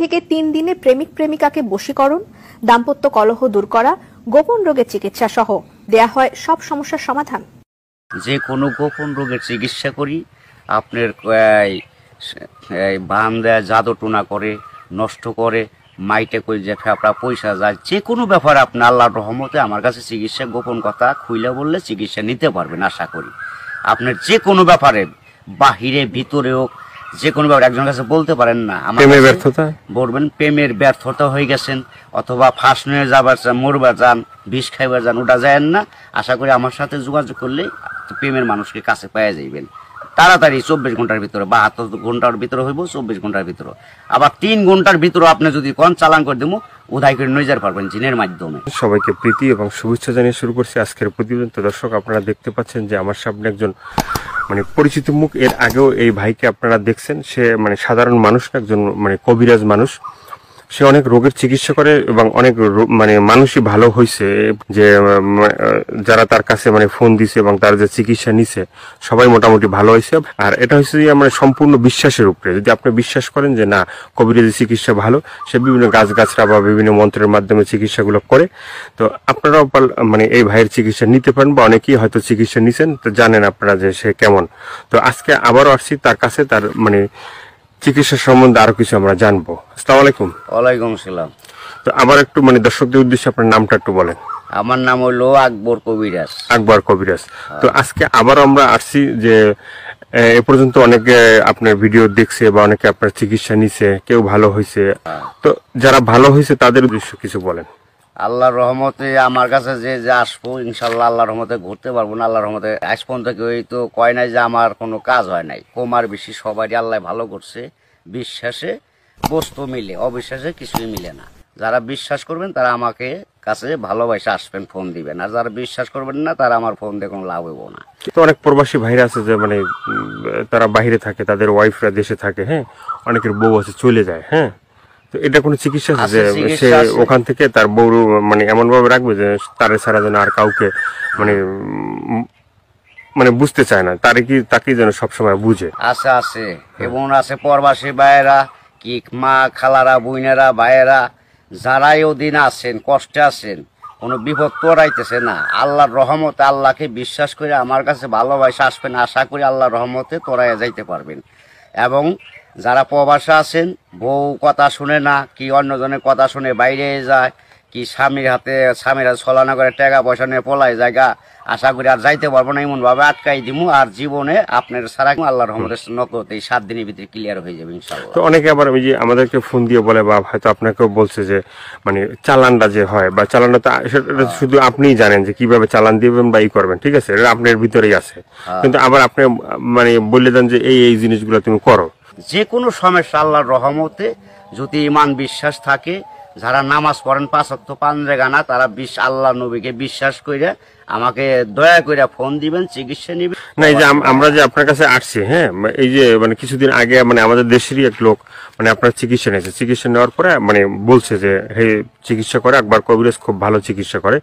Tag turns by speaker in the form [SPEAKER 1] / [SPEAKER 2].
[SPEAKER 1] থেকে 3 দিনে প্রেমিক প্রেমিকাকে বশীকরণ, দাম্পত্য কলহ দূর করা, গোপন রোগের চিকিৎসা সহ দেয়া হয় সব সমস্যার সমাধান।
[SPEAKER 2] যে কোনো গোপন রোগের চিকিৎসা করি। আপনার বান দেয়, জাদু টোনা করে, নষ্ট করে, মাইটে করে যে ফেপড়া পয়সা যায়, যে কোনো ব্যাপারে আপনি আল্লাহর রহমতে আমার কাছে চিকিৎসা গোপন কথা খুইলে বললে চিকিৎসা নিতে পারবেন আশা করি। আপনার যে কোনো ব্যাপারে বাহিরে ভিতরে হোক, যে কোনো ব্যাপারে একজনের কাছে বলতে পারেন না আমার ব্যর্থতা বলবেন প্রেমের ব্যর্থতা হয়ে গেছেন, অথবা ফাঁস নিয়ে যাবার চান, মরবার যান, বিষ খাইবার যান, ওটা যায়েন না। আশা করি আমার সাথে যোগাযোগ করলে প্রেমের মানুষকে কাছে পেয়ে যাইবেন তাড়াতাড়ি। 24 ঘন্টার ভিতরে, 72 ঘন্টার ভিতরে হইব, 24 ঘন্টার ভিতরে। আবার 3 ঘন্টার ভিতরে আপনি যদি কোন চালান করে দেবো, উদাই করে নিয়ে যেতে পারবেন জিনের মাধ্যমে।
[SPEAKER 3] সবাইকে প্রীতি এবং শুভেচ্ছা জানিয়ে শুরু করছি আজকের প্রতিবেদন। তো দর্শক, আপনারা দেখতে পাচ্ছেন যে আমার সামনে একজন পরিচিত মুখ। এর আগেও এই ভাইকে আপনারা দেখছেন। সে সাধারণ মানুষ না, একজন কবিরাজ মানুষ। সে অনেক রোগের চিকিৎসা করে এবং অনেক মানুষই ভালো হয়েছে। যে যারা তার কাছে ফোন দিছে এবং তার যে চিকিৎসা নিছে সবাই মোটামুটি ভালো হয়েছে। আর এটা হচ্ছে যে সম্পূর্ণ বিশ্বাসের উপরে। যদি আপনি বিশ্বাস করেন যে না, কবিরাজি চিকিৎসা ভালো, সে বিভিন্ন গাছগাছরা বা বিভিন্ন মন্ত্রের মাধ্যমে চিকিৎসাগুলো করে, তো আপনারাও এই ভাইয়ের চিকিৎসা নিতে পারেন, বা অনেকেই হয়তো চিকিৎসা নিছেন, তো জানেন আপনারা যে সে কেমন। তো আজকে আবারও আসছি তার কাছে, তার চিকিৎসা সম্বন্ধে আরো কিছু আমরা জানবো। আসসালামু আলাইকুম।
[SPEAKER 2] ওয়ালাইকুম আসসালাম।
[SPEAKER 3] তো আবার একটু দর্শকদের উদ্দেশ্যে আপনার নামটা একটু বলেন।
[SPEAKER 2] আমার নাম হলো আকবর কবিরাজ।
[SPEAKER 3] আকবর কবিরাজ। তো আজকে আবার আমরা আসছি যে এ পর্যন্ত অনেকে আপনার ভিডিও দেখছে বা অনেকে আপনার চিকিৎসা নিছে, কেউ ভালো হয়েছে। তো যারা ভালো হয়েছে তাদের উদ্দেশ্য কিছু বলেন।
[SPEAKER 2] আল্লাহর রহমতে আমার কাছে যে আসবো, ইনশাল্লাহ আল্লাহর রহমতে ঘুরতে পারবো না। আল্লাহর রহমতে আজ পর্যন্ত কেউ তো কয় নাই যে আমার কোনো কাজ হয় নাই। কমার বেশি সবারই আল্লাহ ভালো করছে। বিশ্বাসে বস্তু মিলে, অবিশ্বাসে কিছুই মিলে না। যারা বিশ্বাস করবেন তারা আমাকে কাছে ভালোবাসে আসবেন, ফোন দিবেন। আর যারা বিশ্বাস করবেন না, তারা আমার ফোন দিয়ে কোনো লাভ হইব না।
[SPEAKER 3] তো অনেক প্রবাসী ভাইরা আছে যে তারা বাইরে থাকে, তাদের ওয়াইফরা দেশে থাকে, হ্যাঁ, অনেকের বউ আছে চলে যায়, হ্যাঁ। তো এটা কোনো চিকিৎসা আছে যে সে ওখান থেকে তার বউ এমন ভাবে রাখবে যে তারে ছাড়া যেন আর কাউকে বুঝতে চায় না, তাকে যেন সবসময় বুঝে?
[SPEAKER 2] আছে আছে, এবং আছে প্রবাসী ভাইয়েরা, কি মা খালারা, বোনেরা, ভাইয়েরা, যারাই ওদিন আছেন, কষ্টে আছেন, কোনো বিপদ তোরাইতেছে না, আল্লাহর রহমতে আল্লাহকে বিশ্বাস করে আমার কাছে ভালোবাসা আসবেন। আশা করি আল্লাহর রহমতে তোরাইয়া যাইতে পারবেন। এবং যারা প্রবাসে আছেন, বউ কথা শুনে না, কি অন্যজনের কথা শুনে বাইরে যায়, কি স্বামীর হাতে ছলানা করে টাকা পয়সা নিয়ে পলায় জায়গা, আশা করি আর যাইতে পারবো না, এমন ভাবে আটকাই দিমু। আর জীবনে আপনার সারা আল্লাহর রহমতের নকলতে 7 দিনের ভিতরে ক্লিয়ার হয়ে যাবে ইনশাআল্লাহ।
[SPEAKER 3] তো অনেকে আবার ওই যে আমাদেরকে ফোন দিয়ে বলে, বা হয়তো আপনাকেও বলছে যে চালানটা যে হয়, বা চালানটা তো সেটা শুধু আপনিই জানেন যে কিভাবে চালান দিবেন বা করবেন, ঠিক আছে, এটা আপনার ভিতরেই আছে। কিন্তু আবার আপনি বলে দেন যে এই জিনিসগুলো তুমি করো।
[SPEAKER 2] যে কোনো সমস্যা আল্লাহর রহমতে যদি ইমান বিশ্বাস থাকে, যারা নামাজ পড়েন 5 ওয়াক্ত 5 জায়গা, তারা আল্লাহ নবীকে বিশ্বাস করে আমাকে দয়া করে ফোন দিবেন, চিকিৎসা নিবেন।
[SPEAKER 3] না, এই যে আমরা যে আপনার কাছে আসছি, হ্যাঁ, এই যে কিছুদিন আগে আমাদের দেশেরই এক লোক আপনার চিকিৎসা নিয়েছে। চিকিৎসা নেওয়ার পরে বলছে যে হে, চিকিৎসা করে আকবর কবিরাজ খুব ভালো চিকিৎসা করে।